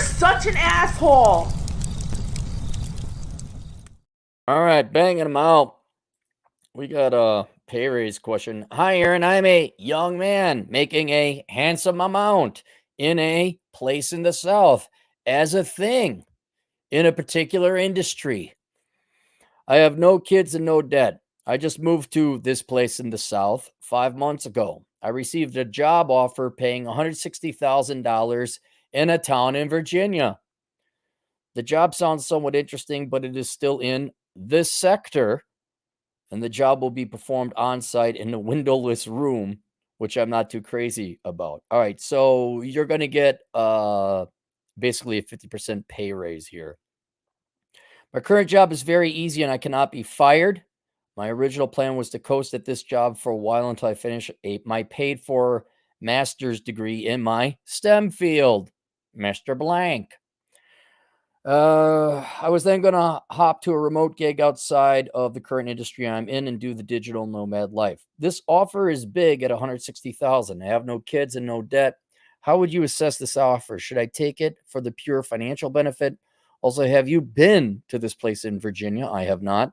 such an asshole. All right, banging them out. We got a pay raise question. Hi, Aaron. I'm a young man making a handsome amount in a place in the South as a thing in a particular industry. I have no kids and no debt. I just moved to this place in the South 5 months ago. I received a job offer paying $160,000 in a town in Virginia. The job sounds somewhat interesting, but it is still in this sector, and the job will be performed on site in a windowless room, which I'm not too crazy about. All right, so you're going to get basically a 50% pay raise here. My current job is very easy and I cannot be fired. My original plan was to coast at this job for a while until I finish my paid for master's degree in my STEM field, Mr. Blank. I was then going to hop to a remote gig outside of the current industry I'm in and do the digital nomad life. This offer is big at 160,000. I have no kids and no debt. How would you assess this offer? Should I take it for the pure financial benefit? Also, have you been to this place in Virginia? I have not.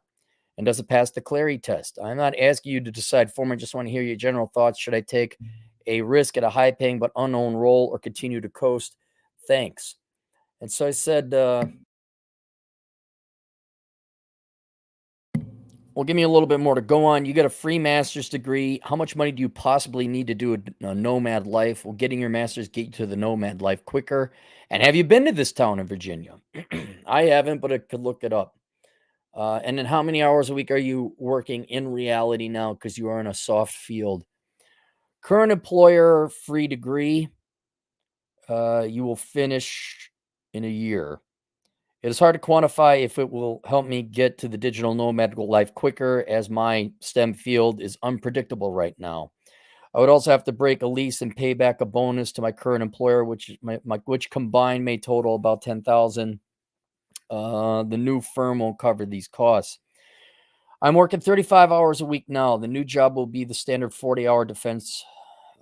And does it pass the Clary test? I'm not asking you to decide for me. I just want to hear your general thoughts. Should I take a risk at a high paying but unknown role or continue to coast? Thanks. And so I said, well, give me a little bit more to go on. You got a free master's degree. How much money do you possibly need to do a nomad life? Well, getting your master's get you to the nomad life quicker. And have you been to this town in Virginia? I haven't, but I could look it up. And then how many hours a week are you working in reality now because you are in a soft field? Current employer, free degree. You will finish in a year. It is hard to quantify if it will help me get to the digital nomad life quicker, as my STEM field is unpredictable right now. I would also have to break a lease and pay back a bonus to my current employer, which combined may total about 10,000. The new firm will cover these costs. I'm working 35 hours a week now. The new job will be the standard 40-hour defense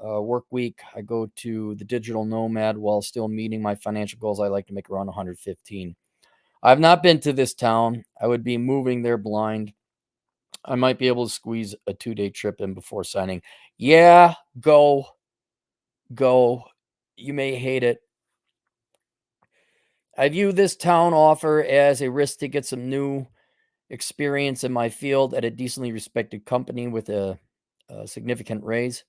work week. I go to the digital nomad while still meeting my financial goals. I like to make around 115. I've not been to this town. I would be moving there blind. I might be able to squeeze a 2-day trip in before signing. Yeah, go. You may hate it. I view this town offer as a risk to get some new experience in my field at a decently respected company with a significant raise.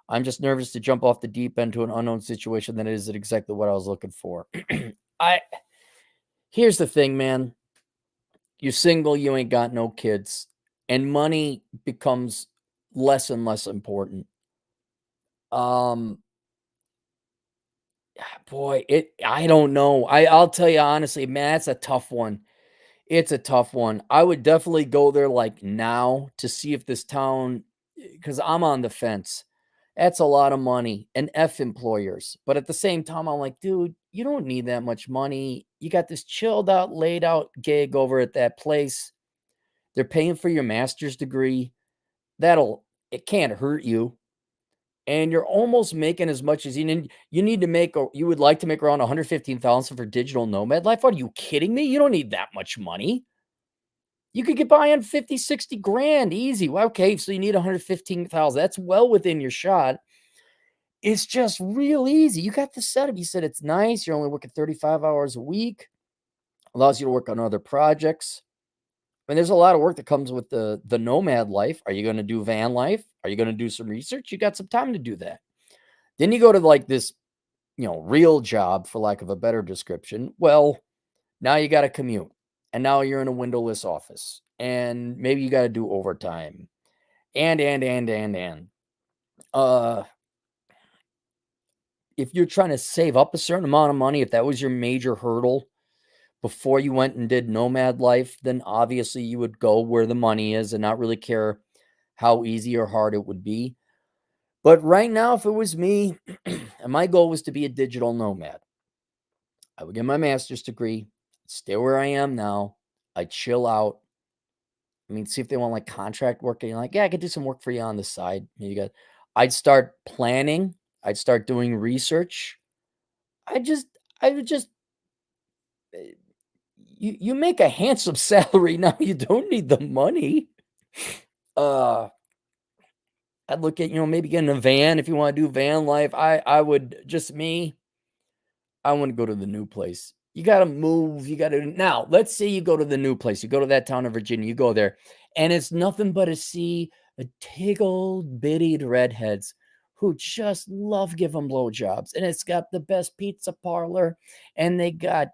I'm just nervous to jump off the deep end to an unknown situation that isn't exactly what I was looking for. I Here's the thing, man. You're single, you ain't got no kids, and money becomes less and less important. Um, boy, I don't know. I'll tell you honestly, man, that's a tough one. It's a tough one. I would definitely go there like now to see if this town, because I'm on the fence. That's a lot of money and F employers. But at the same time, I'm like, dude, you don't need that much money. You got this chilled out, laid out gig over at that place. They're paying for your master's degree. It can't hurt you. And you're almost making as much as you need to make, or you would like to make around 115,000 for digital nomad life. Are you kidding me? You don't need that much money. You could get by on 50, 60 grand easy. Well, okay, so you need 115,000. That's well within your shot. It's just real easy. You got the setup. You said it's nice. You're only working 35 hours a week. Allows you to work on other projects. I mean, there's a lot of work that comes with the nomad life. Are you going to do van life? Are you going to do some research? You got some time to do that. Then you go to like this, real job, for lack of a better description. Well, now you got to commute, and now you're in a windowless office, and maybe you got to do overtime, and. Uh, if you're trying to save up a certain amount of money, if that was your major hurdle before you went and did nomad life, then obviously you would go where the money is and not really care how easy or hard it would be. But right now, if it was me, and my goal was to be a digital nomad, I would get my master's degree, stay where I am now. I'd chill out. I mean, see if they want like contract work. And you're like, yeah, I could do some work for you on the side. I'd start planning. I'd start doing research. I would just you make a handsome salary now. You don't need the money. Uh, I'd look at, maybe getting a van if you want to do van life. I would just me. I want to go to the new place. You got to move. You got to now. Let's say you go to the new place. You go to that town in Virginia. You go there, and it's nothing but a sea of tickled, bittied redheads who just love giving blowjobs. And it's got the best pizza parlor, and they got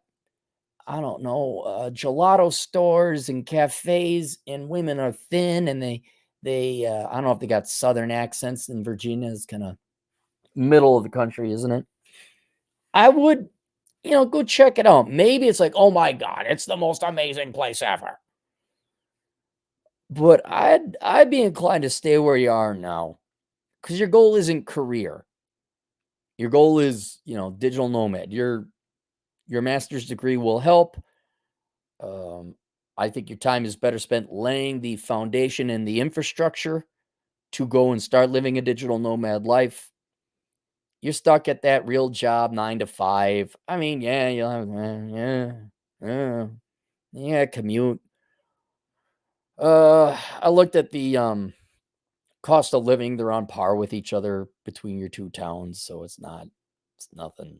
I don't know gelato stores and cafes, and women are thin, and they I don't know if they got southern accents. In Virginia is kind of middle of the country, isn't it? I would go check it out. Maybe it's like, "Oh my god, it's the most amazing place ever." But I'd be inclined to stay where you are now, because your goal isn't career. Your goal is, digital nomad. Your master's degree will help. Um, I think your time is better spent laying the foundation and the infrastructure to go and start living a digital nomad life. You're stuck at that real job, 9 to 5. I mean, yeah, you'll have yeah, commute. I looked at the, cost of living. They're on par with each other between your 2 towns, so it's nothing,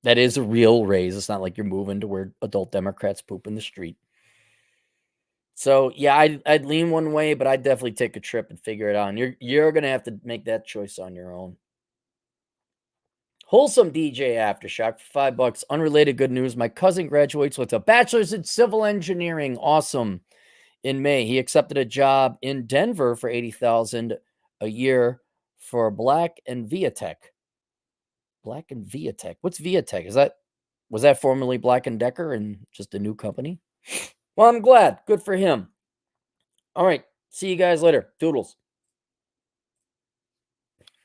that is a real raise. It's not like you're moving to where adult Democrats poop in the street. So, yeah, I'd lean one way, but I'd definitely take a trip and figure it out, and you're gonna have to make that choice on your own. Wholesome DJ Aftershock for $5. Unrelated good news. My cousin graduates with a bachelor's in civil engineering. Awesome. In May, he accepted a job in Denver for 80,000 a year for Black and Viatech. Black and Viatech. What's Viatech? Was that formerly Black and Decker and just a new company? Well, I'm glad. Good for him. All right. See you guys later. Doodles.